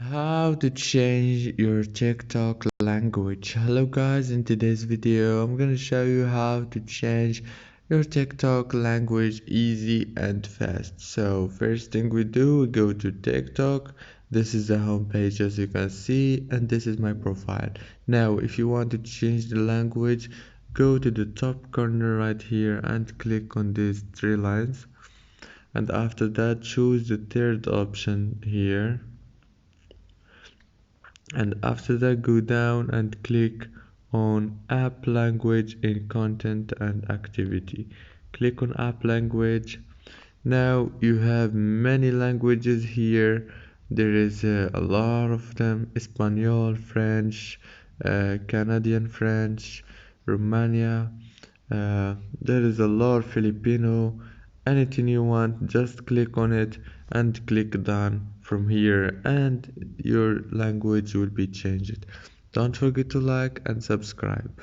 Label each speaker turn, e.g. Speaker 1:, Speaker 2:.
Speaker 1: How to change your TikTok language. Hello guys, in today's video I'm gonna show you how to change your TikTok language easy and fast. So first thing we do, we go to TikTok. This is the home page as you can see, and this is my profile. Now if you want to change the language, go to the top corner right here and click on these three lines, and after that choose the third option here, and after that go down and click on app language in content and activity. Click on app language. Now you have many languages here. There is a lot of them: Espanol, French, Canadian French, Romania, there is a lot, Filipino. Anything you want, just click on it and click done from here, and your language will be changed. Don't forget to like and subscribe.